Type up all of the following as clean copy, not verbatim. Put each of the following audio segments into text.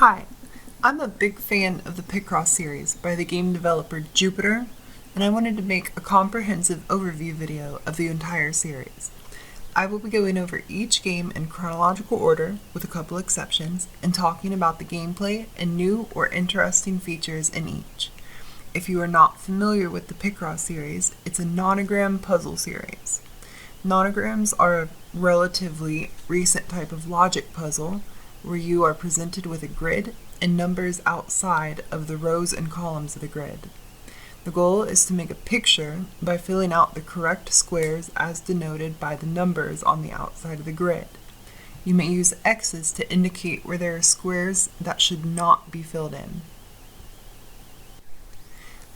Hi, I'm a big fan of the Picross series by the game developer Jupiter, and I wanted to make a comprehensive overview video of the entire series. I will be going over each game in chronological order, with a couple exceptions, and talking about the gameplay and new or interesting features in each. If you are not familiar with the Picross series, it's a nonogram puzzle series. Nonograms are a relatively recent type of logic puzzle where you are presented with a grid and numbers outside of the rows and columns of the grid. The goal is to make a picture by filling out the correct squares as denoted by the numbers on the outside of the grid. You may use X's to indicate where there are squares that should not be filled in.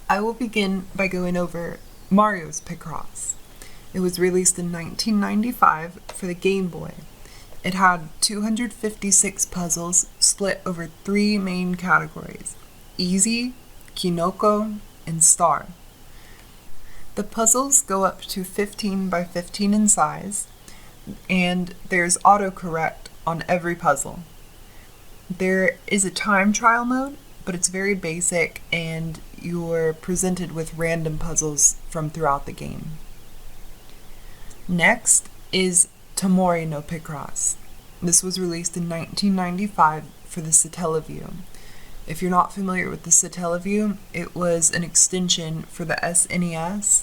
I will begin by going over Mario's Picross. It was released in 1995 for the Game Boy. It had 256 puzzles split over three main categories: Easy, Kinoko, and Star. The puzzles go up to 15 by 15 in size, and there's autocorrect on every puzzle. There is a time trial mode, but it's very basic and you're presented with random puzzles from throughout the game. Next is Tomori no Picross. This was released in 1995 for the Satellaview. If you're not familiar with the Satellaview, it was an extension for the SNES,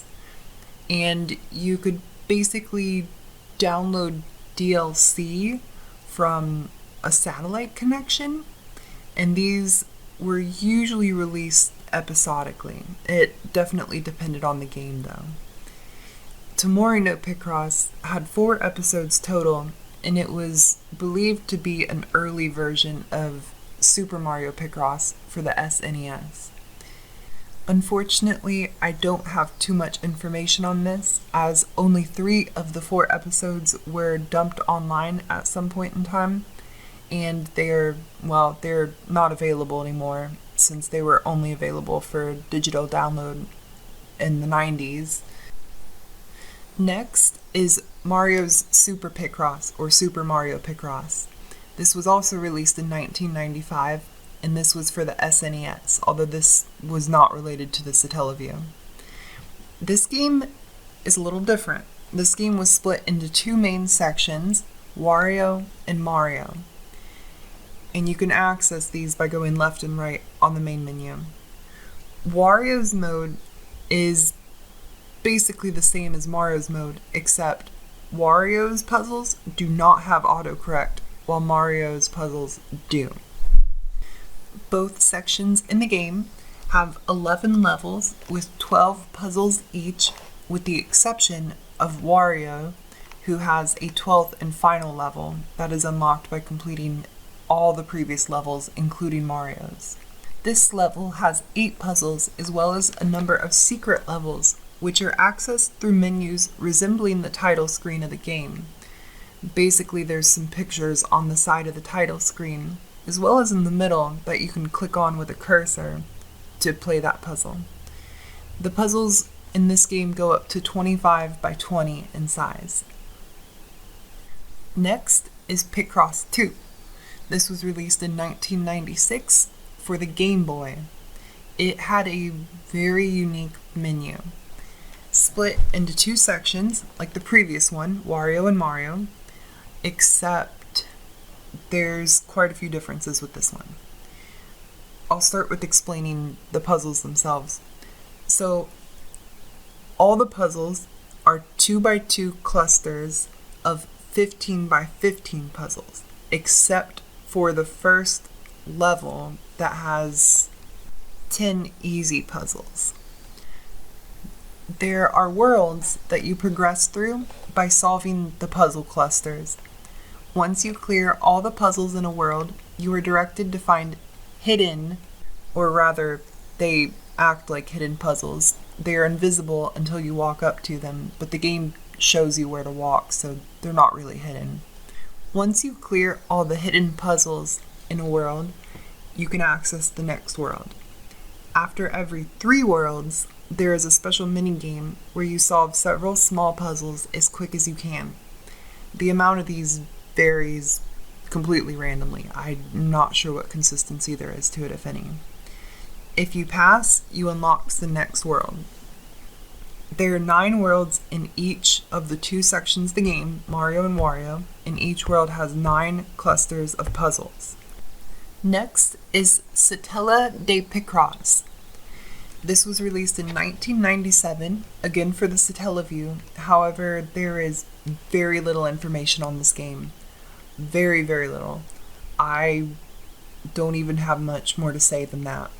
and you could basically download DLC from a satellite connection, and these were usually released episodically. It definitely depended on the game though. Tomori no Picross had 4 episodes total, and it was believed to be an early version of Super Mario Picross for the SNES. Unfortunately, I don't have too much information on this, as only 3 of the 4 episodes were dumped online at some point in time, and they're not available anymore since they were only available for digital download in the 90s. Next is Mario's Super Picross, or Super Mario Picross. This was also released in 1995, and this was for the SNES, although this was not related to the Satellaview. This game is a little different. This game was split into 2 main sections, Wario and Mario, and you can access these by going left and right on the main menu. Wario's mode is basically the same as Mario's mode, except Wario's puzzles do not have autocorrect, while Mario's puzzles do. Both sections in the game have 11 levels with 12 puzzles each, with the exception of Wario, who has a 12th and final level that is unlocked by completing all the previous levels, including Mario's. This level has 8 puzzles as well as a number of secret levels, which are accessed through menus resembling the title screen of the game. Basically, there's some pictures on the side of the title screen, as well as in the middle, that you can click on with a cursor to play that puzzle. The puzzles in this game go up to 25 by 20 in size. Next is Picross 2. This was released in 1996 for the Game Boy. It had a very unique menu, split into 2 sections like the previous one, Wario and Mario, except there's quite a few differences with this one. I'll start with explaining the puzzles themselves. So, all the puzzles are 2 by 2 clusters of 15 by 15 puzzles, except for the first level that has 10 easy puzzles. There are worlds that you progress through by solving the puzzle clusters. Once you clear all the puzzles in a world, you are directed to find hidden, or rather, they act like hidden puzzles. They are invisible until you walk up to them, but the game shows you where to walk, so they're not really hidden. Once you clear all the hidden puzzles in a world, you can access the next world. After every 3 worlds, there is a special minigame where you solve several small puzzles as quick as you can. The amount of these varies completely randomly. I'm not sure what consistency there is to it, if any. If you pass, you unlock the next world. There are 9 worlds in each of the 2 sections of the game, Mario and Wario, and each world has 9 clusters of puzzles. Next is Satella de Picross. This was released in 1997, again for the Satellaview. However, there is very little information on this game. Very, very little. I don't even have much more to say than that.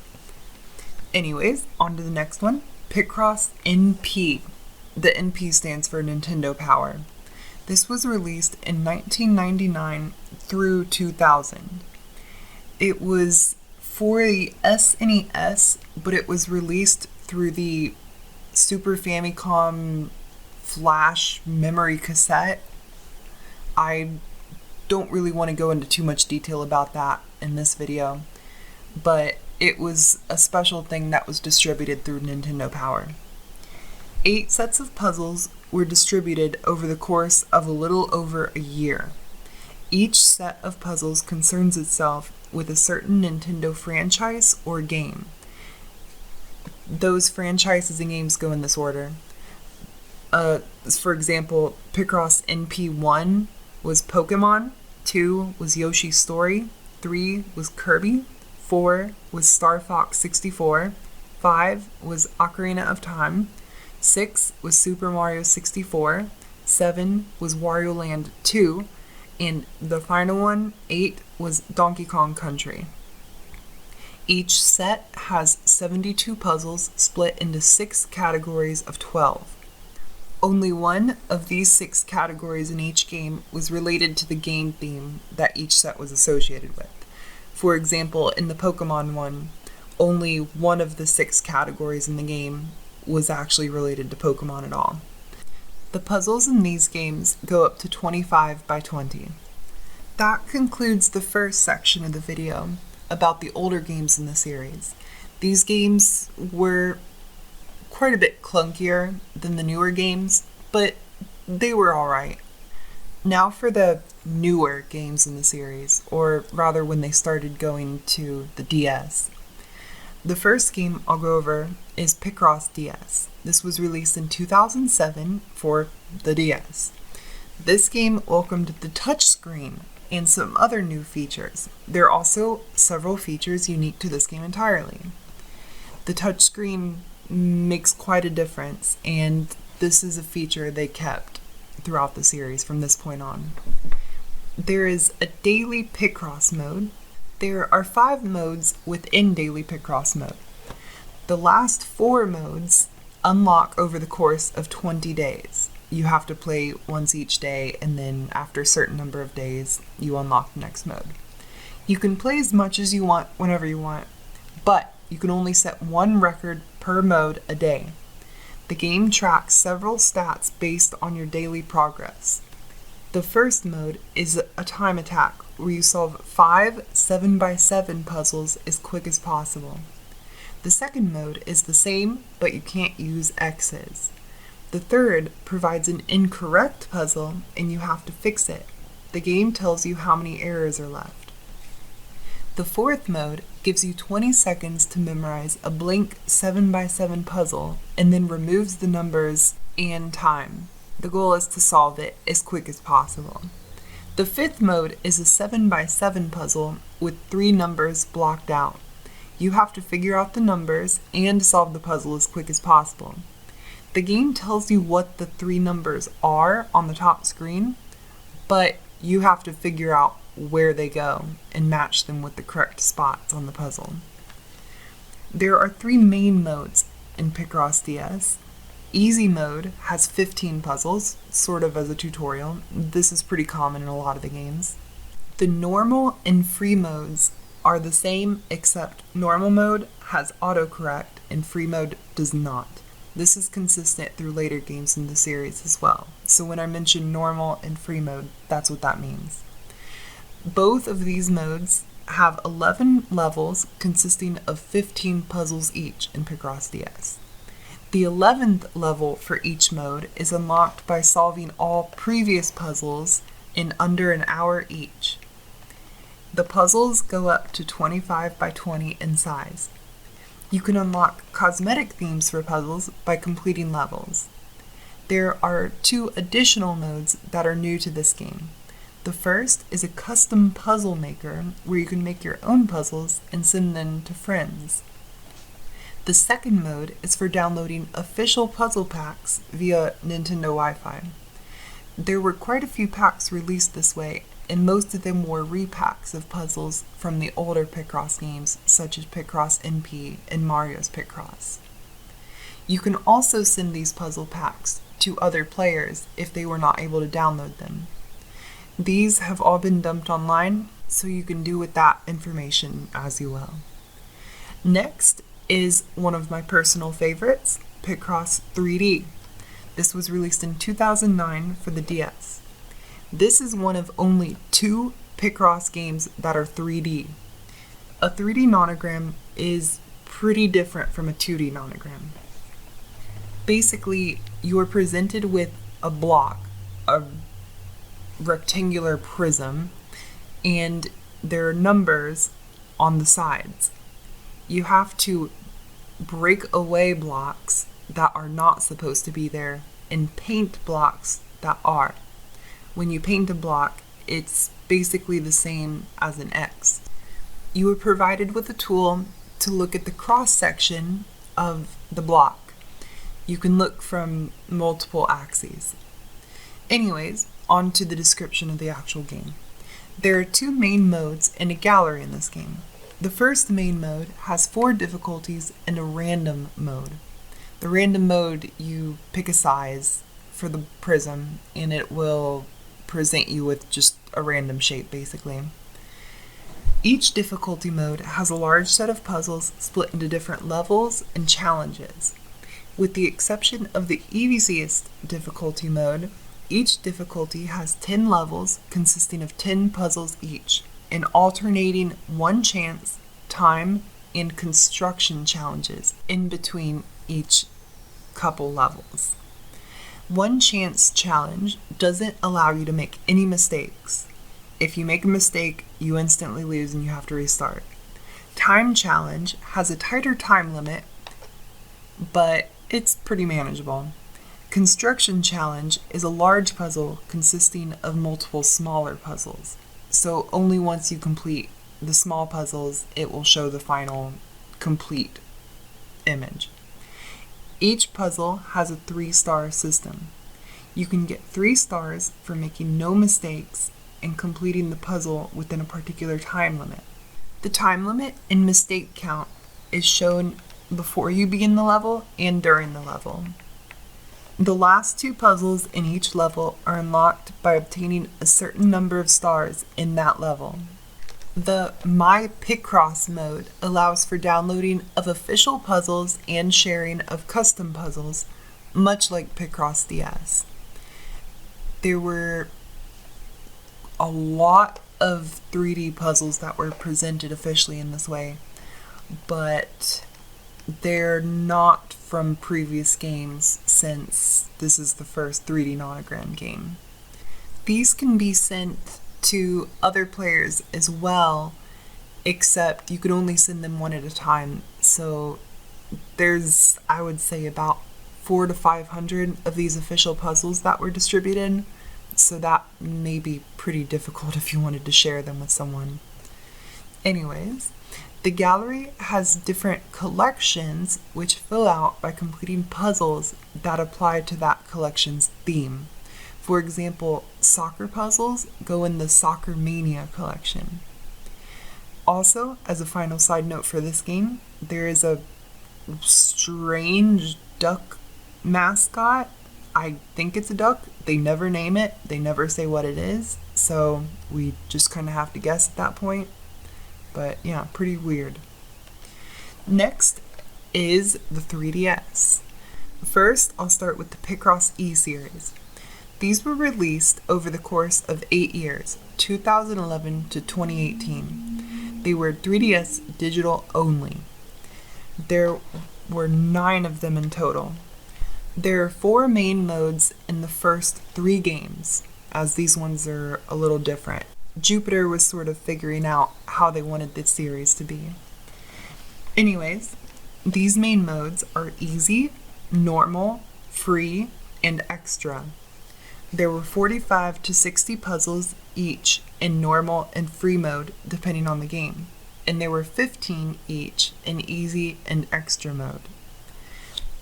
Anyways, on to the next one. Picross NP. The NP stands for Nintendo Power. This was released in 1999 through 2000. It was for the SNES, but it was released through the Super Famicom Flash memory cassette. I don't really want to go into too much detail about that in this video, but it was a special thing that was distributed through Nintendo Power. 8 sets of puzzles were distributed over the course of a little over a year. Each set of puzzles concerns itself with a certain Nintendo franchise or game. Those franchises and games go in this order. For example, Picross NP1 was Pokemon, 2 was Yoshi's Story, 3 was Kirby, 4 was Star Fox 64, 5 was Ocarina of Time, 6 was Super Mario 64, 7 was Wario Land 2, and the final one, 8, was Donkey Kong Country. Each set has 72 puzzles split into 6 categories of 12. Only one of these 6 categories in each game was related to the game theme that each set was associated with. For example, in the Pokemon one, only one of the 6 categories in the game was actually related to Pokemon at all. The puzzles in these games go up to 25 by 20. That concludes the first section of the video about the older games in the series. These games were quite a bit clunkier than the newer games, but they were alright. Now for the newer games in the series, or rather when they started going to the DS. The first game I'll go over is Picross DS. This was released in 2007 for the DS. This game welcomed the touchscreen and some other new features. There are also several features unique to this game entirely. The touchscreen makes quite a difference, and this is a feature they kept throughout the series from this point on. There is a daily Picross mode. There are 5 modes within daily Picross mode. The last 4 modes unlock over the course of 20 days. You have to play once each day, and then after a certain number of days, you unlock the next mode. You can play as much as you want whenever you want, but you can only set 1 record per mode a day. The game tracks several stats based on your daily progress. The first mode is a time attack, where you solve 5 7x7 puzzles as quick as possible. The second mode is the same, but you can't use X's. The third provides an incorrect puzzle, and you have to fix it. The game tells you how many errors are left. The fourth mode gives you 20 seconds to memorize a blank 7x7 puzzle, and then removes the numbers and time. The goal is to solve it as quick as possible. The fifth mode is a 7x7 puzzle with 3 numbers blocked out. You have to figure out the numbers and solve the puzzle as quick as possible. The game tells you what the 3 numbers are on the top screen, but you have to figure out where they go and match them with the correct spots on the puzzle. There are 3 main modes in Picross DS. Easy mode has 15 puzzles, sort of as a tutorial. This is pretty common in a lot of the games. The normal and free modes are the same, except normal mode has autocorrect and free mode does not. This is consistent through later games in the series as well. So when I mention normal and free mode, that's what that means. Both of these modes have 11 levels consisting of 15 puzzles each in Picross DS. The 11th level for each mode is unlocked by solving all previous puzzles in under an hour each. The puzzles go up to 25 by 20 in size. You can unlock cosmetic themes for puzzles by completing levels. There are 2 additional modes that are new to this game. The first is a custom puzzle maker where you can make your own puzzles and send them to friends. The second mode is for downloading official puzzle packs via Nintendo Wi-Fi. There were quite a few packs released this way, and most of them were repacks of puzzles from the older Picross games, such as Picross NP and Mario's Picross. You can also send these puzzle packs to other players if they were not able to download them. These have all been dumped online, so you can do with that information as you will. Next is one of my personal favorites, Picross 3D. This was released in 2009 for the DS. This is one of only 2 Picross games that are 3D. A 3D nonogram is pretty different from a 2D nonogram. Basically, you are presented with a block, a rectangular prism, and there are numbers on the sides. You have to break away blocks that are not supposed to be there and paint blocks that are. When you paint a block, it's basically the same as an X. You are provided with a tool to look at the cross-section of the block. You can look from multiple axes. Anyways, on to the description of the actual game. There are 2 main modes and a gallery in this game. The first main mode has 4 difficulties and a random mode. The random mode, you pick a size for the prism and it will present you with just a random shape basically. Each difficulty mode has a large set of puzzles split into different levels and challenges. With the exception of the easiest difficulty mode, each difficulty has 10 levels consisting of 10 puzzles each, and alternating 1 chance, time, and construction challenges in between each couple levels. 1 chance challenge doesn't allow you to make any mistakes. If you make a mistake, you instantly lose and you have to restart. Time challenge has a tighter time limit, but it's pretty manageable. Construction challenge is a large puzzle consisting of multiple smaller puzzles. So only once you complete the small puzzles, it will show the final complete image. Each puzzle has a 3-star system. You can get 3 stars for making no mistakes and completing the puzzle within a particular time limit. The time limit and mistake count is shown before you begin the level and during the level. The last 2 puzzles in each level are unlocked by obtaining a certain number of stars in that level. The My Picross mode allows for downloading of official puzzles and sharing of custom puzzles, much like Picross DS. There were a lot of 3D puzzles that were presented officially in this way, but they're not from previous games since this is the first 3D nonogram game. These can be sent to other players as well, except you could only send them one at a time. So there's, I would say, about 400 to 500 of these official puzzles that were distributed, so that may be pretty difficult if you wanted to share them with someone. Anyways, the gallery has different collections which fill out by completing puzzles that apply to that collection's theme. For example, soccer puzzles go in the Soccer Mania collection. Also, as a final side note for this game, there is a strange duck mascot. I think it's a duck. They never name it. They never say what it is. So we just kind of have to guess at that point. But yeah, pretty weird. Next is the 3DS. First, I'll start with the Picross E-Series. These were released over the course of 8 years, 2011 to 2018. They were 3DS digital only. There were 9 of them in total. There are 4 main modes in the first 3 games, as these ones are a little different. Jupiter was sort of figuring out how they wanted this series to be. Anyways, these main modes are easy, normal, free, and extra. There were 45 to 60 puzzles each in normal and free mode depending on the game, and there were 15 each in easy and extra mode.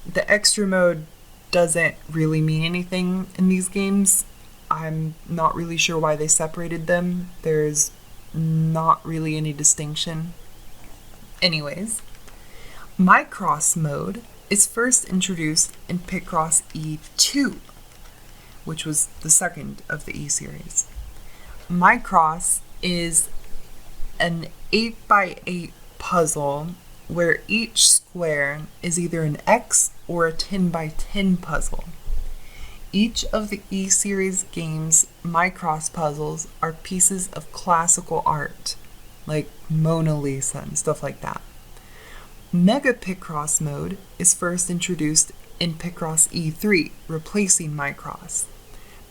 The extra mode doesn't really mean anything in these games. I'm not really sure why they separated them. There's not really any distinction. Anyways, Picross mode is first introduced in Picross E2, which was the second of the E series. Picross is an 8x8 puzzle where each square is either an X or a 10x10 puzzle. Each of the E-series games' Picross puzzles are pieces of classical art, like Mona Lisa and stuff like that. Mega Picross mode is first introduced in Picross E3, replacing Picross.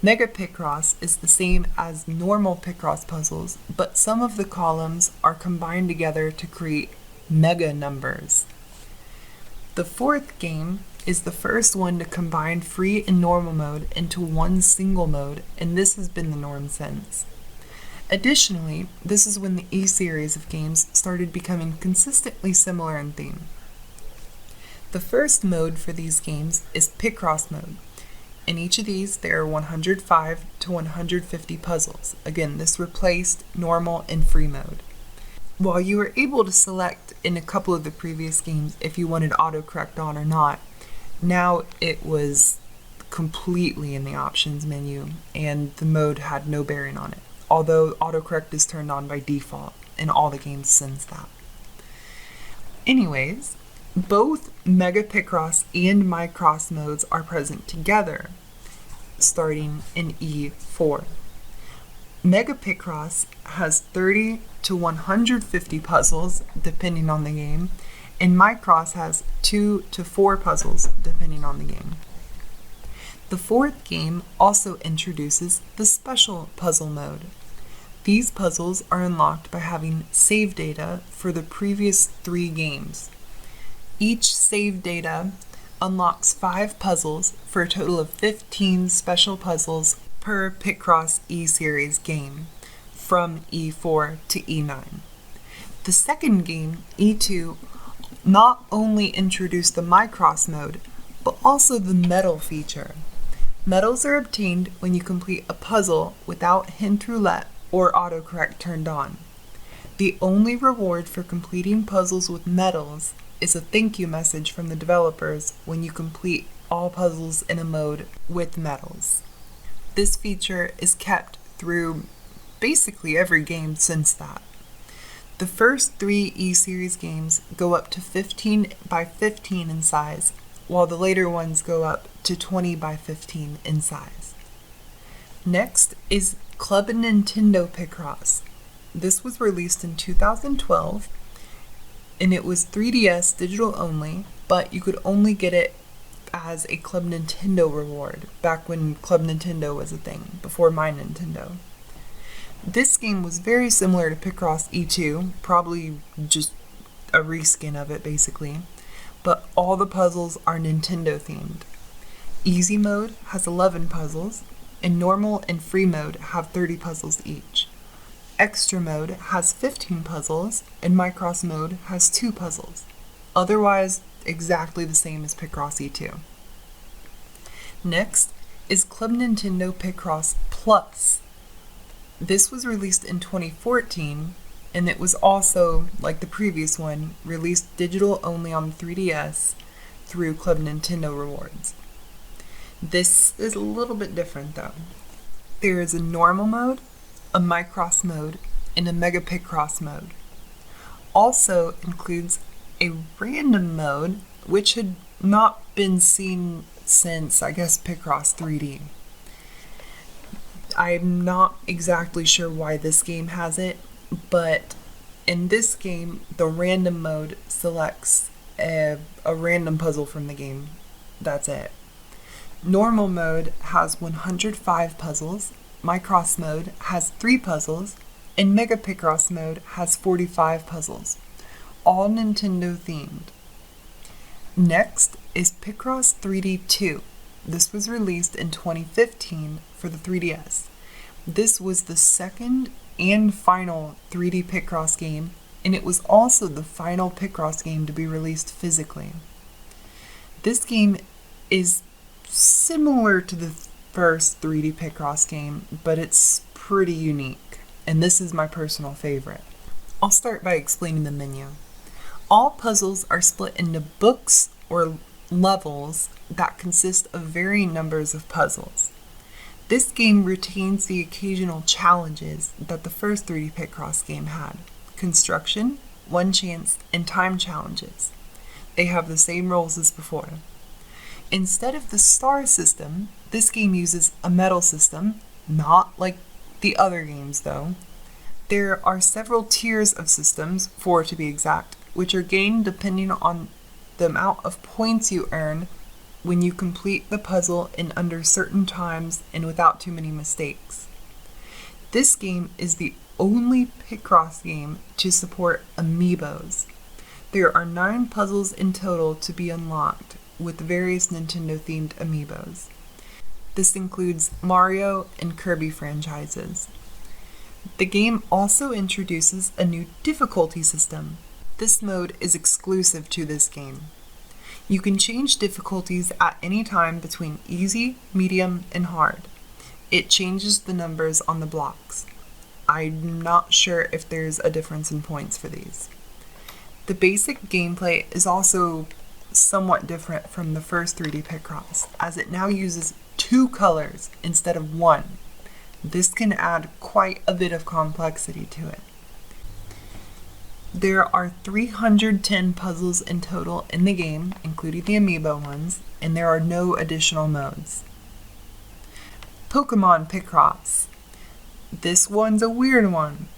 Mega Picross is the same as normal Picross puzzles, but some of the columns are combined together to create mega numbers. The fourth game is the first one to combine free and normal mode into one single mode, and this has been the norm since. Additionally, this is when the E-series of games started becoming consistently similar in theme. The first mode for these games is Picross mode. In each of these, there are 105 to 150 puzzles. Again, this replaced normal and free mode. While you were able to select in a couple of the previous games if you wanted autocorrect on or not, now it was completely in the options menu, and the mode had no bearing on it, although autocorrect is turned on by default in all the games since that. Anyways, both Mega Picross and Picross modes are present together, starting in E4. Mega Picross has 30 to 150 puzzles, depending on the game, and Picross has 2 to 4 puzzles, depending on the game. The fourth game also introduces the special puzzle mode. These puzzles are unlocked by having save data for the previous 3 games. Each save data unlocks 5 puzzles for a total of 15 special puzzles per Picross E-series game, from E4 to E9. The second game, E2, not only introduced the Picross mode, but also the medal feature. Medals are obtained when you complete a puzzle without hint roulette or autocorrect turned on. The only reward for completing puzzles with medals is a thank you message from the developers when you complete all puzzles in a mode with medals. This feature is kept through basically every game since that. The first 3 E-series games go up to 15 by 15 in size, while the later ones go up to 20 by 15 in size. Next is Club Nintendo Picross. This was released in 2012, and it was 3DS digital only, but you could only get it as a Club Nintendo reward, back when Club Nintendo was a thing, before My Nintendo. This game was very similar to Picross E2, probably just a reskin of it basically, but all the puzzles are Nintendo themed. Easy mode has 11 puzzles, and normal and free mode have 30 puzzles each. Extra mode has 15 puzzles, and Picross mode has 2 puzzles. Otherwise, exactly the same as Picross E2. Next is Club Nintendo Picross Plus. This was released in 2014, and it was also, like the previous one, released digital only on 3DS through Club Nintendo Rewards. This is a little bit different though. There is a normal mode, a Picross mode, and a Mega Picross mode. Also includes a random mode, which had not been seen since, I guess, Picross 3D. I'm not exactly sure why this game has it, but in this game, the random mode selects a random puzzle from the game. That's it. Normal mode has 105 puzzles, Picross mode has 3 puzzles, and Mega Picross mode has 45 puzzles, all Nintendo themed. Next is Picross 3D 2. This was released in 2015 for the 3DS. This was the second and final 3D Picross game, and it was also the final Picross game to be released physically. This game is similar to the first 3D Picross game, but it's pretty unique, and this is my personal favorite. I'll start by explaining the menu. All puzzles are split into books or levels that consist of varying numbers of puzzles. This game retains the occasional challenges that the first 3D Picross game had: construction, one chance, and time challenges. They have the same rules as before. Instead of the star system, this game uses a medal system, not like the other games though. There are several tiers of systems, 4 to be exact, which are gained depending on the amount of points you earn when you complete the puzzle in under certain times and without too many mistakes. This game is the only Picross game to support amiibos. There are 9 puzzles in total to be unlocked with various Nintendo-themed amiibos. This includes Mario and Kirby franchises. The game also introduces a new difficulty system. This mode is exclusive to this game. You can change difficulties at any time between easy, medium, and hard. It changes the numbers on the blocks. I'm not sure if there's a difference in points for these. The basic gameplay is also somewhat different from the first 3D Picross, as it now uses 2 colors instead of 1. This can add quite a bit of complexity to it. There are 310 puzzles in total in the game, including the amiibo ones, and there are no additional modes. Pokemon Picross. This one's a weird one.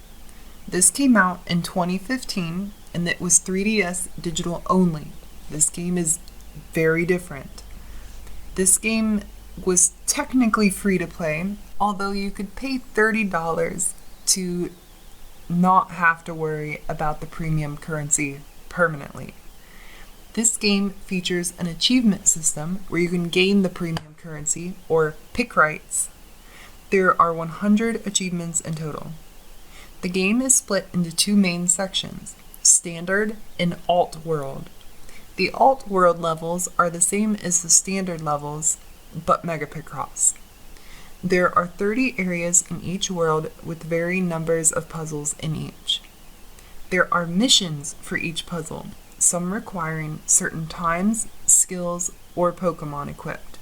This came out in 2015, and it was 3DS digital only. This game is very different. This game was technically free to play, although you could pay $30 to not have to worry about the premium currency permanently. This game features an achievement system where you can gain the premium currency, or Picrites. There are 100 achievements in total. The game is split into 2 main sections, Standard and Alt World. The Alt World levels are the same as the Standard levels, but Mega Picross. There are 30 areas in each world with varying numbers of puzzles in each. There are missions for each puzzle, some requiring certain times, skills, or Pokemon equipped.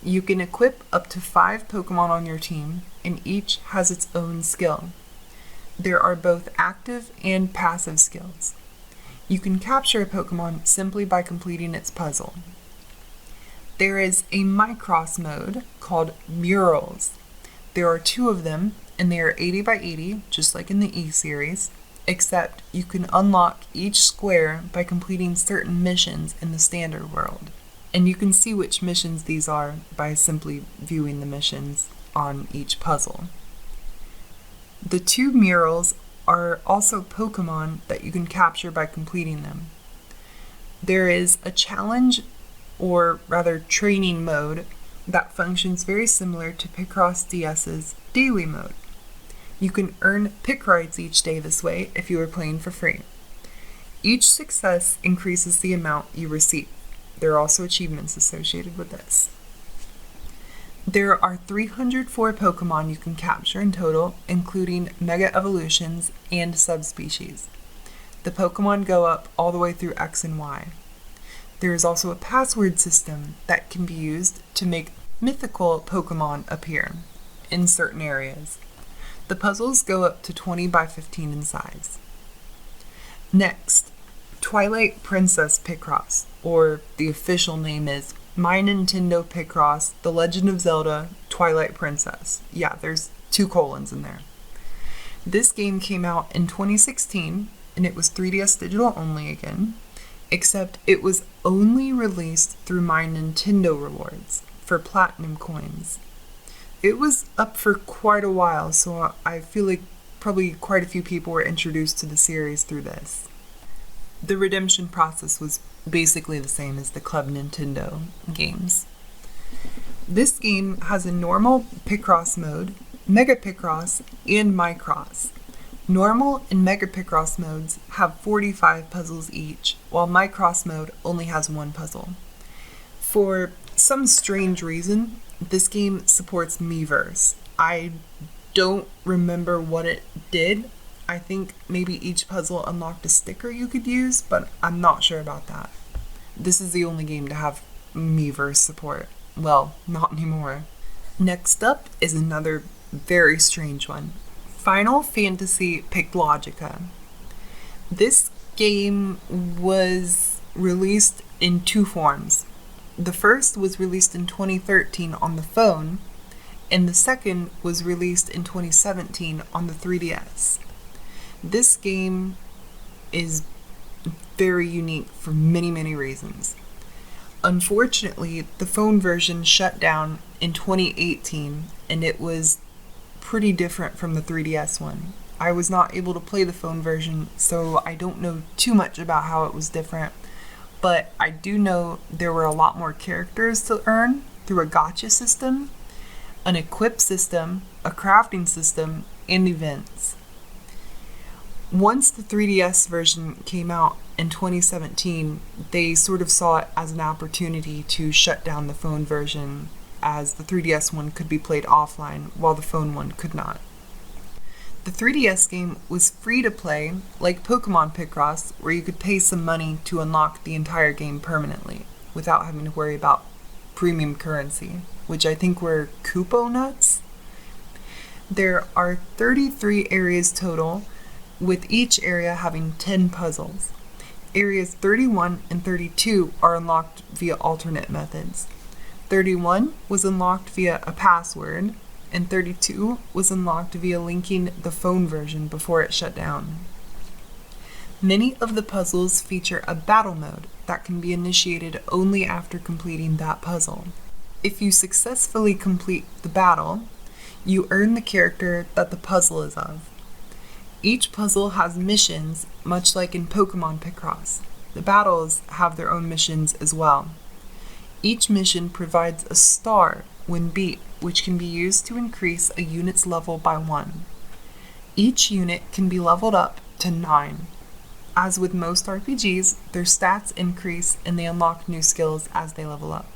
You can equip up to 5 Pokemon on your team, and each has its own skill. There are both active and passive skills. You can capture a Pokemon simply by completing its puzzle. There is a Micross mode called Murals. There are 2 of them, and they are 80 by 80, just like in the E-series, except you can unlock each square by completing certain missions in the Standard world. And you can see which missions these are by simply viewing the missions on each puzzle. The 2 murals are also Pokemon that you can capture by completing them. There is a challenge, or rather training mode, that functions very similar to Picross DS's daily mode. You can earn Picrites each day this way if you are playing for free. Each success increases the amount you receive. There are also achievements associated with this. There are 304 Pokemon you can capture in total, including Mega Evolutions and subspecies. The Pokemon go up all the way through X and Y. There is also a password system that can be used to make mythical Pokemon appear in certain areas. The puzzles go up to 20 by 15 in size. Next, Twilight Princess Picross, or the official name is My Nintendo Picross, The Legend of Zelda, Twilight Princess. Yeah, there's 2 colons in there. This game came out in 2016, and it was 3DS digital only again, except it was only released through My Nintendo Rewards for Platinum coins. It was up for quite a while, so I feel like probably quite a few people were introduced to the series through this. The redemption process was basically the same as the Club Nintendo games. This game has a normal Picross mode, Mega Picross, and Micross. Normal and Mega Picross modes have 45 puzzles each, while Micross mode only has 1 puzzle. For some strange reason, this game supports Miiverse. I don't remember what it did. I think maybe each puzzle unlocked a sticker you could use, but I'm not sure about that. This is the only game to have Miiverse support. Well, not anymore. Next up is another very strange one. Final Fantasy Piclogica. This game was released in 2 forms. The first was released in 2013 on the phone, and the second was released in 2017 on the 3DS. This game is very unique for many, many reasons. Unfortunately, the phone version shut down in 2018, and it was pretty different from the 3DS one. I was not able to play the phone version, so I don't know too much about how it was different, but I do know there were a lot more characters to earn through a gacha system, an equip system, a crafting system, and events. Once the 3DS version came out in 2017, they sort of saw it as an opportunity to shut down the phone version, as the 3DS one could be played offline while the phone one could not. The 3DS game was free to play, like Pokemon Picross, where you could pay some money to unlock the entire game permanently, without having to worry about premium currency, which I think were Koopo nuts. There are 33 areas total, with each area having 10 puzzles. Areas 31 and 32 are unlocked via alternate methods. 31 was unlocked via a password, and 32 was unlocked via linking the phone version before it shut down. Many of the puzzles feature a battle mode that can be initiated only after completing that puzzle. If you successfully complete the battle, you earn the character that the puzzle is of. Each puzzle has missions, much like in Pokemon Picross. The battles have their own missions as well. Each mission provides a star when beat, which can be used to increase a unit's level by 1. Each unit can be leveled up to 9. As with most RPGs, their stats increase and they unlock new skills as they level up.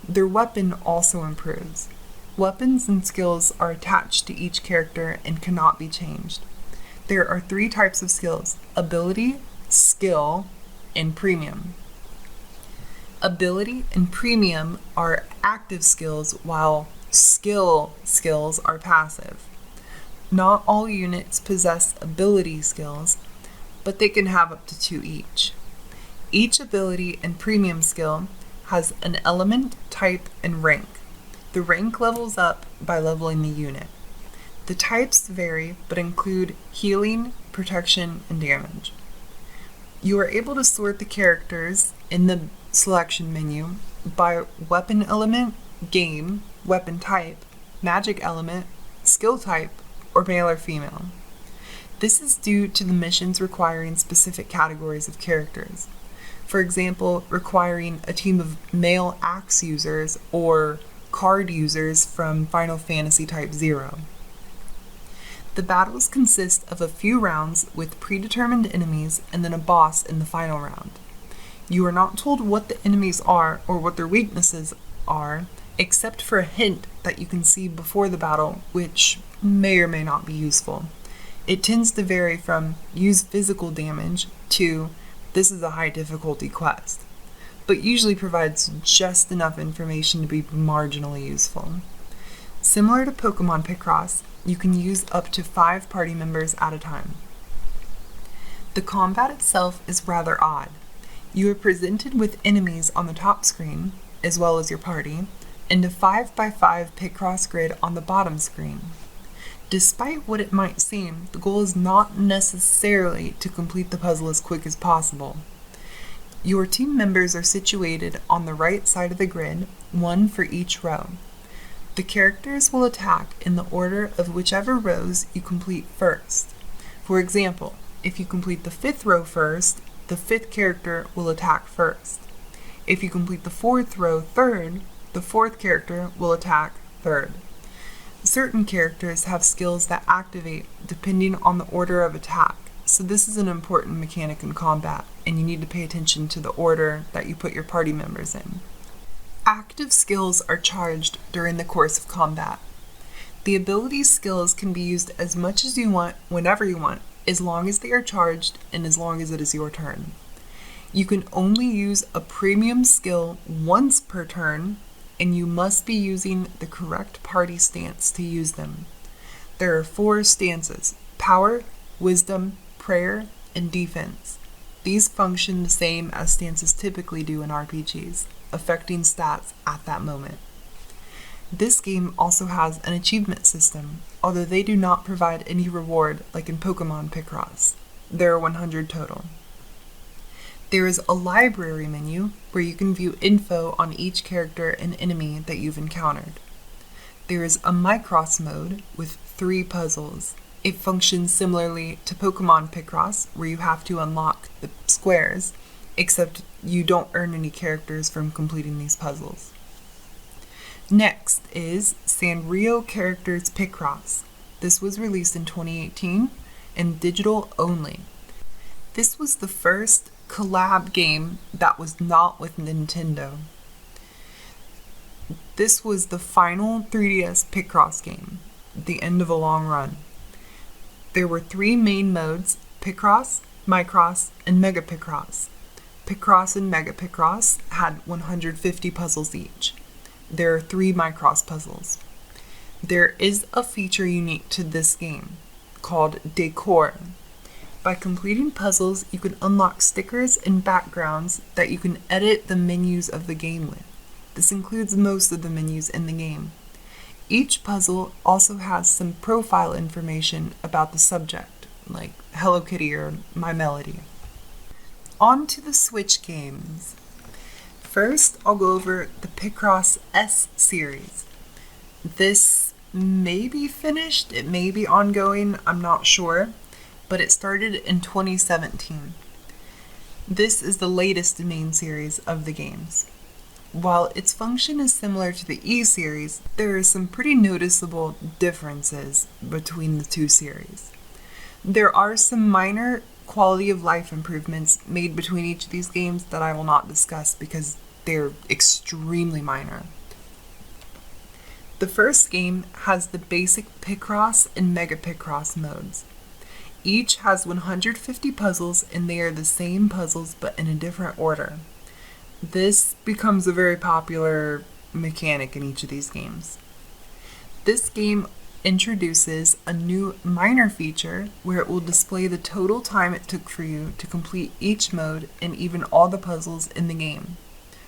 Their weapon also improves. Weapons and skills are attached to each character and cannot be changed. There are 3 types of skills: ability, skill, and premium. Ability and premium are active skills, while skills are passive. Not all units possess ability skills, but they can have up to 2 each. Each ability and premium skill has an element, type, and rank. The rank levels up by leveling the unit. The types vary, but include healing, protection, and damage. You are able to sort the characters in the selection menu by weapon element, game, weapon type, magic element, skill type, or male or female. This is due to the missions requiring specific categories of characters. For example, requiring a team of male axe users or card users from Final Fantasy Type 0. The battles consist of a few rounds with predetermined enemies and then a boss in the final round. You are not told what the enemies are or what their weaknesses are, except for a hint that you can see before the battle, which may or may not be useful. It tends to vary from use physical damage to this is a high difficulty quest, but usually provides just enough information to be marginally useful. Similar to Pokemon Picross, you can use up to 5 party members at a time. The combat itself is rather odd. You are presented with enemies on the top screen, as well as your party, and a 5x5 Picross grid on the bottom screen. Despite what it might seem, the goal is not necessarily to complete the puzzle as quick as possible. Your team members are situated on the right side of the grid, 1 for each row. The The characters will attack in the order of whichever rows you complete first. For example, if you complete the 5th row first, the 5th character will attack first. If you complete the 4th row third, the 4th character will attack third. Certain characters have skills that activate depending on the order of attack, so this is an important mechanic in combat, and you need to pay attention to the order that you put your party members in. Active skills are charged during the course of combat. The ability skills can be used as much as you want, whenever you want, as long as they are charged and as long as it is your turn. You can only use a premium skill once per turn, and you must be using the correct party stance to use them. There are 4 stances: power, wisdom, prayer, and defense. These function the same as stances typically do in RPGs, affecting stats at that moment. This game also has an achievement system, although they do not provide any reward like in Pokemon Picross. There are 100 total. There is a library menu where you can view info on each character and enemy that you've encountered. There is a Picross mode with 3 puzzles. It functions similarly to Pokemon Picross, where you have to unlock the squares, except you don't earn any characters from completing these puzzles. Next is Sanrio Characters Picross. This was released in 2018 and digital only. This was the first collab game that was not with Nintendo. This was the final 3DS Picross game, the end of a long run. There were 3 main modes: Picross, Micross, and Mega Picross. Picross and Mega Picross had 150 puzzles each. There are 3 Micross puzzles. There is a feature unique to this game called Decor. By completing puzzles, you can unlock stickers and backgrounds that you can edit the menus of the game with. This includes most of the menus in the game. Each puzzle also has some profile information about the subject, like Hello Kitty or My Melody. On to the Switch games. First, I'll go over the Picross S series. This may be finished, it may be ongoing, I'm not sure, but it started in 2017. This is the latest main series of the games. While its function is similar to the E series, there are some pretty noticeable differences between the 2 series. There are some minor quality of life improvements made between each of these games that I will not discuss because they're extremely minor. The first game has the basic Picross and Mega Picross modes. Each has 150 puzzles, and they are the same puzzles but in a different order. This becomes a very popular mechanic in each of these games. This game introduces a new minor feature where it will display the total time it took for you to complete each mode and even all the puzzles in the game,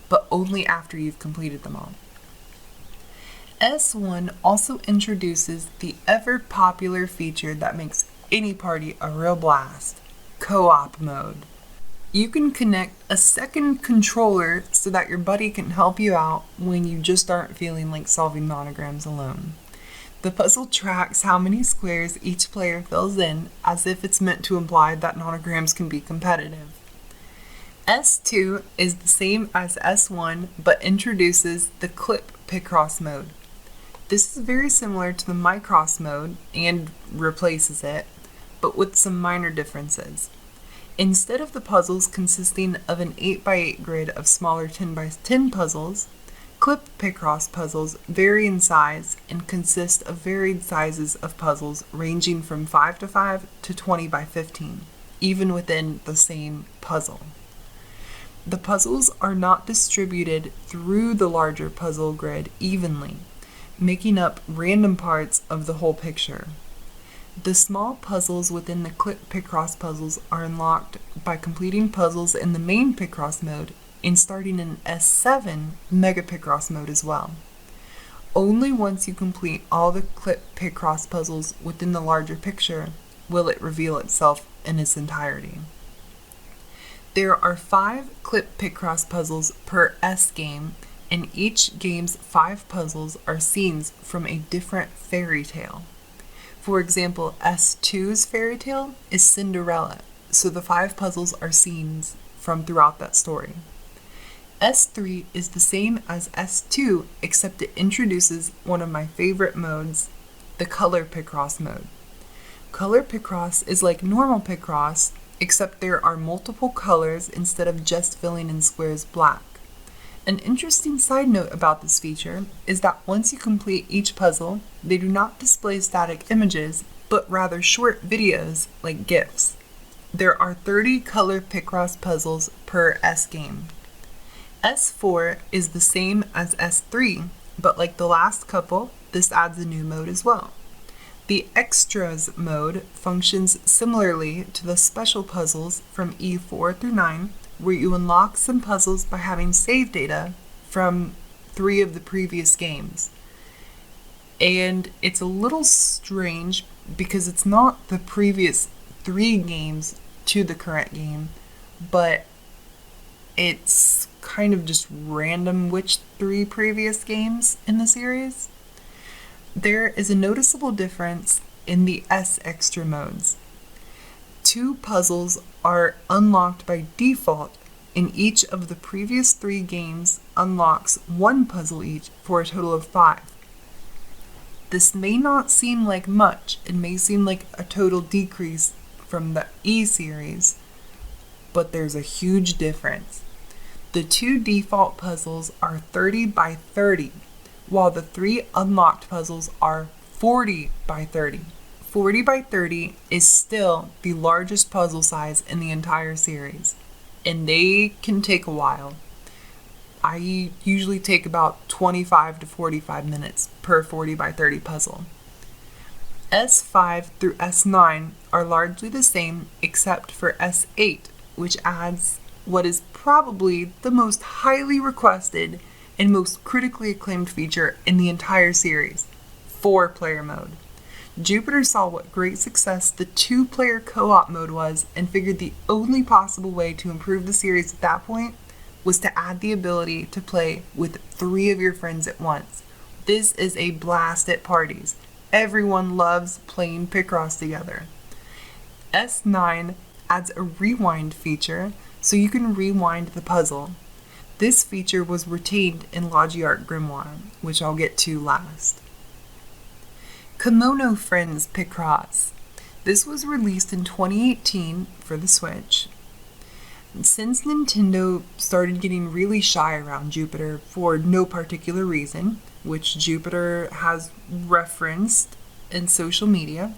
but only after you've completed them all. S1 also introduces the ever-popular feature that makes any party a real blast: co-op mode. You can connect a second controller so that your buddy can help you out when you just aren't feeling like solving monograms alone. The puzzle tracks how many squares each player fills in, as if it's meant to imply that monograms can be competitive. S2 is the same as S1 but introduces the Clip Picross mode. This is very similar to the Micross mode and replaces it, but with some minor differences. Instead of the puzzles consisting of an 8x8 grid of smaller 10x10 puzzles, Clip Picross puzzles vary in size and consist of varied sizes of puzzles ranging from 5x5 to 20x15, even within the same puzzle. The puzzles are not distributed through the larger puzzle grid evenly, making up random parts of the whole picture. The small puzzles within the Clip Picross puzzles are unlocked by completing puzzles in the main Picross mode and starting in S7 Mega Picross mode as well. Only once you complete all the Clip Picross puzzles within the larger picture will it reveal itself in its entirety. There are 5 Clip Picross puzzles per S game, and each game's 5 puzzles are scenes from a different fairy tale. For example, S2's fairy tale is Cinderella, so the 5 puzzles are scenes from throughout that story. S3 is the same as S2, except it introduces one of my favorite modes, the color Picross mode. Color Picross is like normal Picross, except there are multiple colors instead of just filling in squares black. An interesting side note about this feature is that once you complete each puzzle, they do not display static images, but rather short videos like GIFs. There are 30 color Picross puzzles per S game. S4 is the same as S3, but like the last couple, this adds a new mode as well. The Extras mode functions similarly to the special puzzles from E4 through 9, where you unlock some puzzles by having save data from 3 of the previous games. And it's a little strange because it's not the previous 3 games to the current game, but it's kind of just random which 3 previous games in the series. There is a noticeable difference in the S extra modes. 2 puzzles are unlocked by default, and each of the previous 3 games unlocks 1 puzzle each for a total of 5. This may not seem like much, it may seem like a total decrease from the E series, but there's a huge difference. The 2 default puzzles are 30 by 30, while the 3 unlocked puzzles are 40 by 30. 40 by 30 is still the largest puzzle size in the entire series, and they can take a while. I usually take about 25 to 45 minutes per 40 by 30 puzzle. S5 through S9 are largely the same except for S8, which adds what is probably the most highly requested and most critically acclaimed feature in the entire series, 4-player mode. Jupiter saw what great success the 2-player co-op mode was and figured the only possible way to improve the series at that point was to add the ability to play with 3 of your friends at once. This is a blast at parties. Everyone loves playing Picross together. S9 adds a rewind feature so you can rewind the puzzle. This feature was retained in Logiart Grimoire, which I'll get to last. Kimono Friends Picross. This was released in 2018 for the Switch. Since Nintendo started getting really shy around Jupiter for no particular reason, which Jupiter has referenced in social media,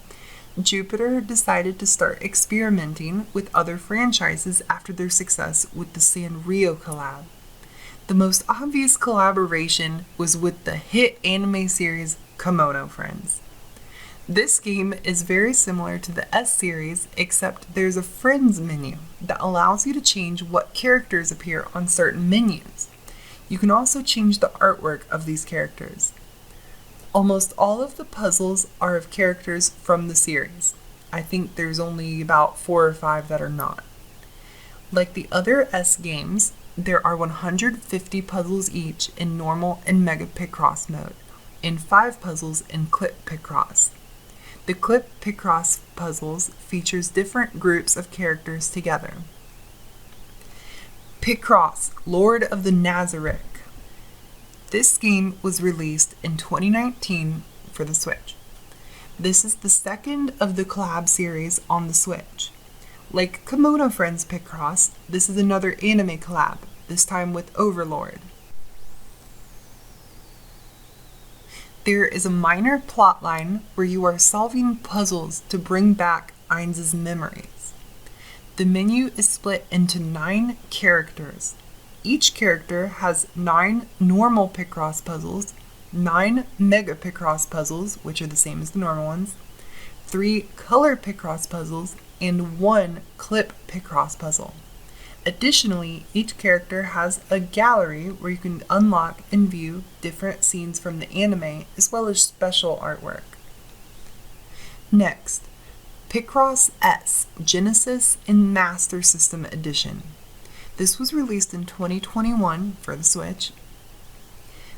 Jupiter decided to start experimenting with other franchises after their success with the Sanrio collab. The most obvious collaboration was with the hit anime series Kimono Friends. This game is very similar to the S series, except there's a Friends menu that allows you to change what characters appear on certain menus. You can also change the artwork of these characters. Almost all of the puzzles are of characters from the series. I think there's only about 4 or 5 that are not. Like the other S games, there are 150 puzzles each in normal and Mega Picross mode, and 5 puzzles in Clip Picross. The Clip Picross puzzles features different groups of characters together. Picross, Lord of the Nazarick. This game was released in 2019 for the Switch. This is the second of the collab series on the Switch. Like Kimono Friends Picross, this is another anime collab, this time with Overlord. There is a minor plotline where you are solving puzzles to bring back Ainz's memories. The menu is split into 9 characters. Each character has 9 normal Picross puzzles, 9 Mega Picross puzzles, which are the same as the normal ones, 3 Color Picross puzzles, and 1 Clip Picross puzzle. Additionally, each character has a gallery where you can unlock and view different scenes from the anime, as well as special artwork. Next, Picross S Genesis and Master System Edition. This was released in 2021 for the Switch.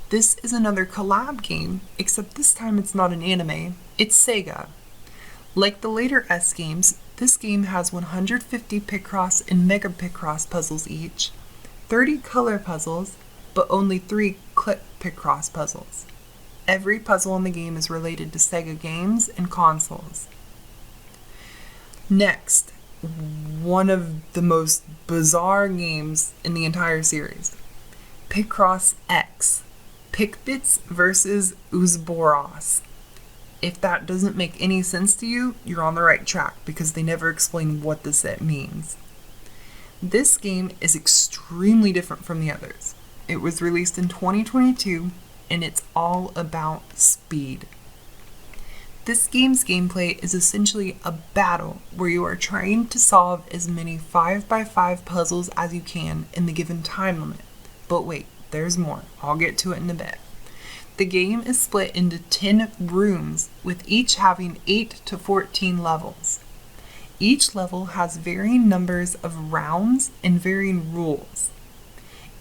This is another collab game, except this time it's not an anime, it's Sega. Like the later S games, this game has 150 Picross and Mega Picross puzzles each, 30 color puzzles, but only 3 clip Picross puzzles. Every puzzle in the game is related to Sega games and consoles. Next, one of the most bizarre games in the entire series, Picross X, Pickbits vs. Ouzboros. If that doesn't make any sense to you, you're on the right track because they never explain what this set means. This game is extremely different from the others. It was released in 2022 and it's all about speed. This game's gameplay is essentially a battle where you are trying to solve as many 5x5 puzzles as you can in the given time limit. But wait, there's more. I'll get to it in a bit. The game is split into 10 rooms, with each having 8 to 14 levels. Each level has varying numbers of rounds and varying rules.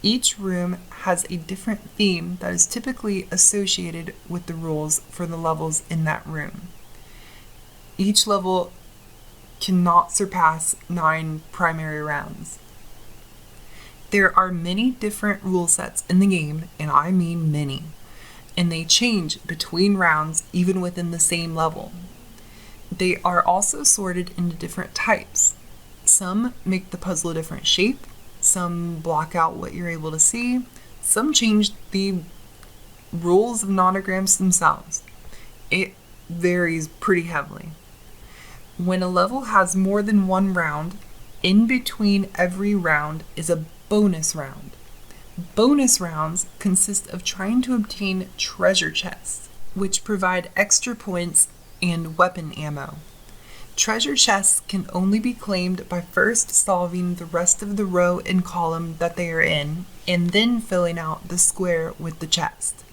Each room has a different theme that is typically associated with the rules for the levels in that room. Each level cannot surpass 9 primary rounds. There are many different rule sets in the game, and I mean many, and they change between rounds even within the same level. They are also sorted into different types. Some make the puzzle a different shape, some block out what you're able to see, some change the rules of nonograms themselves. It varies pretty heavily. When a level has more than one round, in between every round is a bonus round. Bonus rounds consist of trying to obtain treasure chests, which provide extra points and weapon ammo. Treasure chests can only be claimed by first solving the rest of the row and column that they are in, and then filling out the square with the chest.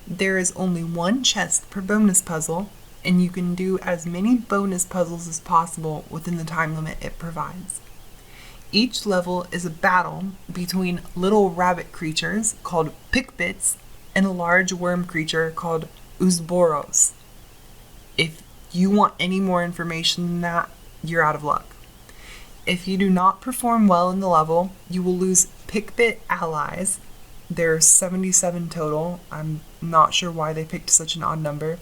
There is only one chest per bonus puzzle, and you can do as many bonus puzzles as possible within the time limit it provides. Each level is a battle between little rabbit creatures called Pickbits and a large worm creature called Ouzboros. If you want any more information than that, you're out of luck. If you do not perform well in the level, you will lose Pickbit allies. There are 77 total. I'm not sure why they picked such an odd number.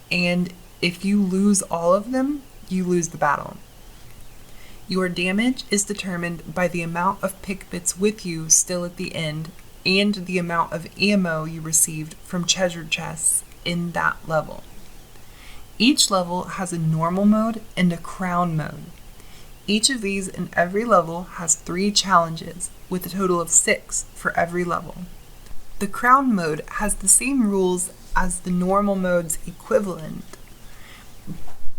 And if you lose all of them, you lose the battle. Your damage is determined by the amount of Pickbits with you still at the end and the amount of ammo you received from treasure chests in that level. Each level has a normal mode and a crown mode. Each of these in every level has 3 challenges, with a total of 6 for every level. The crown mode has the same rules as the normal mode's equivalent,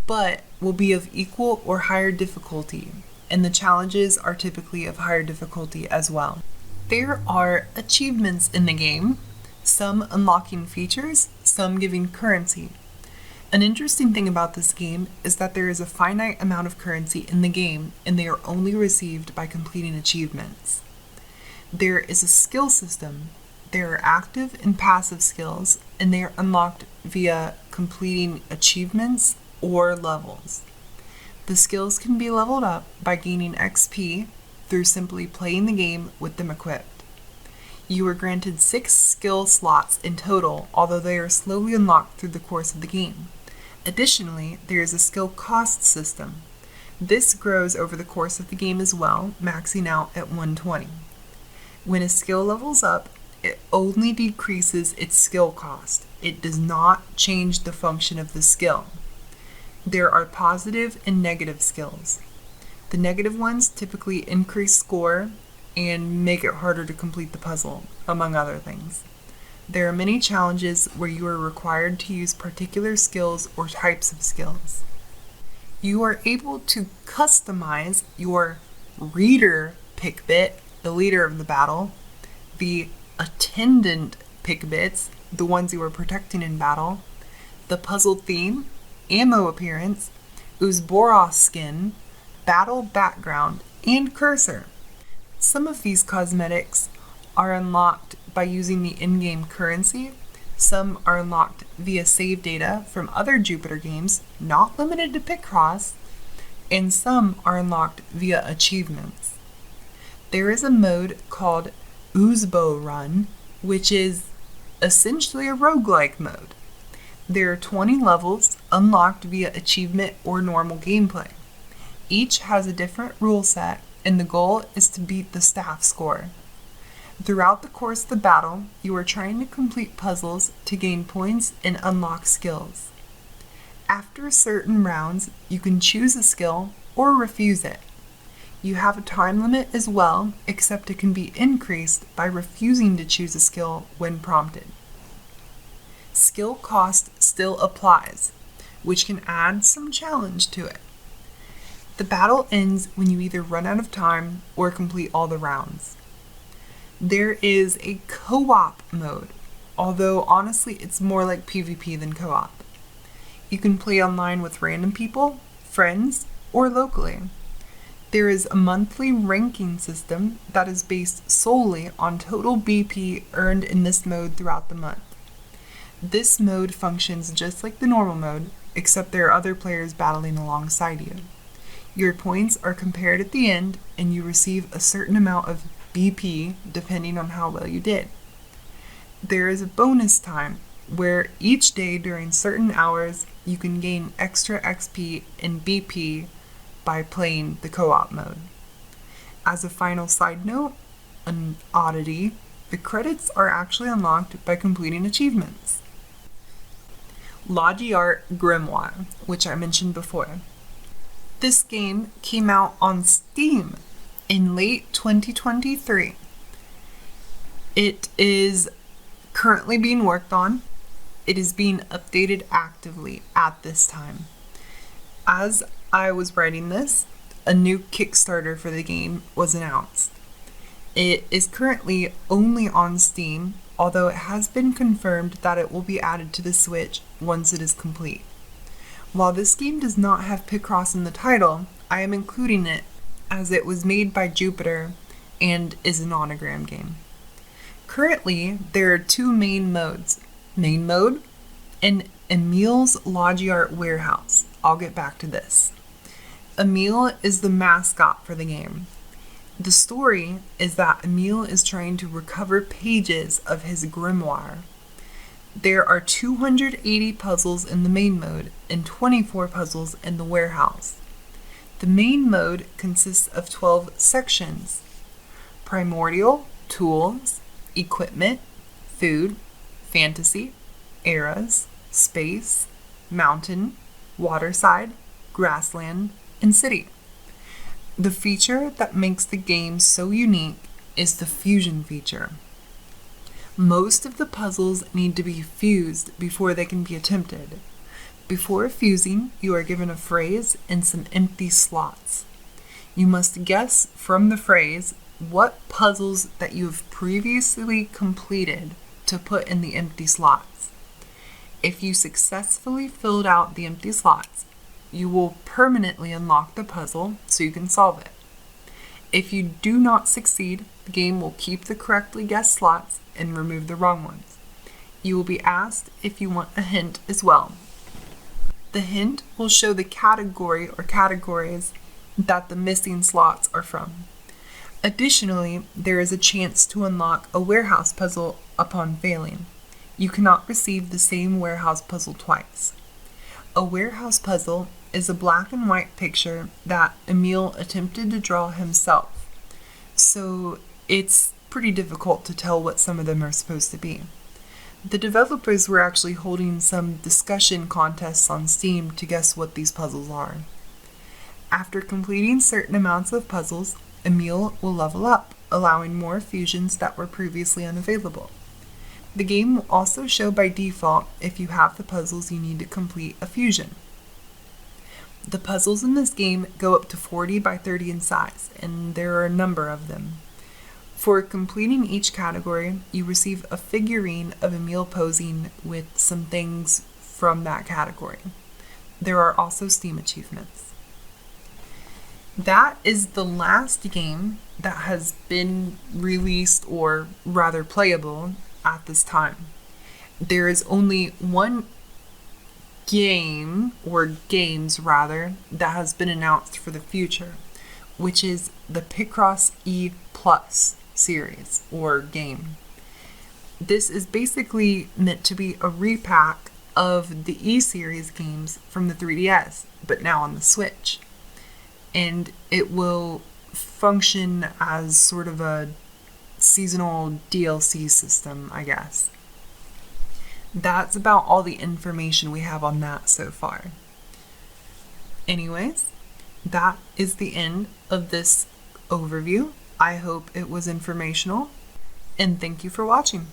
but will be of equal or higher difficulty, and the challenges are typically of higher difficulty as well. There are achievements in the game, some unlocking features, some giving currency. An interesting thing about this game is that there is a finite amount of currency in the game, and they are only received by completing achievements. There is a skill system. There are active and passive skills, and they are unlocked via completing achievements or levels. The skills can be leveled up by gaining XP through simply playing the game with them equipped. You are granted 6 skill slots in total, although they are slowly unlocked through the course of the game. Additionally, there is a skill cost system. This grows over the course of the game as well, maxing out at 120. When a skill levels up, it only decreases its skill cost. It does not change the function of the skill. There are positive and negative skills. The negative ones typically increase score and make it harder to complete the puzzle, among other things. There are many challenges where you are required to use particular skills or types of skills. You are able to customize your reader Pickbit, the leader of the battle, the attendant Pickbits, the ones you are protecting in battle, the puzzle theme, ammo appearance, Ouzboros skin, battle background, and cursor. Some of these cosmetics are unlocked by using the in-game currency. Some are unlocked via save data from other Jupiter games, not limited to Picross, and some are unlocked via achievements. There is a mode called Uzbo Run, which is essentially a roguelike mode. There are 20 levels unlocked via achievement or normal gameplay. Each has a different rule set, and the goal is to beat the staff score. Throughout the course of the battle, you are trying to complete puzzles to gain points and unlock skills. After certain rounds, you can choose a skill or refuse it. You have a time limit as well, except it can be increased by refusing to choose a skill when prompted. Skill cost still applies, which can add some challenge to it. The battle ends when you either run out of time or complete all the rounds. There is a co-op mode, although honestly it's more like PvP than co-op. You can play online with random people, friends, or locally. There is a monthly ranking system that is based solely on total BP earned in this mode throughout the month. This mode functions just like the normal mode, except there are other players battling alongside you. Your points are compared at the end, and you receive a certain amount of BP depending on how well you did. There is a bonus time where each day during certain hours you can gain extra XP and BP by playing the co-op mode. As a final side note, an oddity, the credits are actually unlocked by completing achievements. Logiart Grimoire, which I mentioned before. This game came out on Steam in late 2023. It is currently being worked on. It is being updated actively at this time. As I was writing this, a new Kickstarter for the game was announced. It is currently only on Steam, although it has been confirmed that it will be added to the Switch once it is complete. While this game does not have Picross in the title, I am including it as it was made by Jupiter and is an Onogram game. Currently, there are two main modes, Main Mode and Emil's Logiart Warehouse. I'll get back to this. Emil is the mascot for the game. The story is that Emil is trying to recover pages of his grimoire. There are 280 puzzles in the main mode and 24 puzzles in the warehouse. The main mode consists of 12 sections: primordial, tools, equipment, food, fantasy, eras, space, mountain, waterside, grassland, and city. The feature that makes the game so unique is the fusion feature. Most of the puzzles need to be fused before they can be attempted. Before fusing, you are given a phrase and some empty slots. You must guess from the phrase what puzzles that you have previously completed to put in the empty slots. If you successfully filled out the empty slots, you will permanently unlock the puzzle so you can solve it. If you do not succeed, the game will keep the correctly guessed slots and remove the wrong ones. You will be asked if you want a hint as well. The hint will show the category or categories that the missing slots are from. Additionally, there is a chance to unlock a warehouse puzzle upon failing. You cannot receive the same warehouse puzzle twice. A warehouse puzzle is a black and white picture that Emil attempted to draw himself, so it's pretty difficult to tell what some of them are supposed to be. The developers were actually holding some discussion contests on Steam to guess what these puzzles are. After completing certain amounts of puzzles, Emil will level up, allowing more fusions that were previously unavailable. The game will also show by default if you have the puzzles you need to complete a fusion. The puzzles in this game go up to 40 by 30 in size, and there are a number of them. For completing each category, you receive a figurine of Emil posing with some things from that category. There are also Steam achievements. That is the last game that has been released, or rather playable, at this time. There is only one game, or games rather, that has been announced for the future, which is the Picross E Plus series, or game. This is basically meant to be a repack of the E series games from the 3DS, but now on the Switch. And it will function as sort of a seasonal DLC system, I guess. That's about all the information we have on that so far. Anyways, that is the end of this overview. I hope it was informational, and thank you for watching.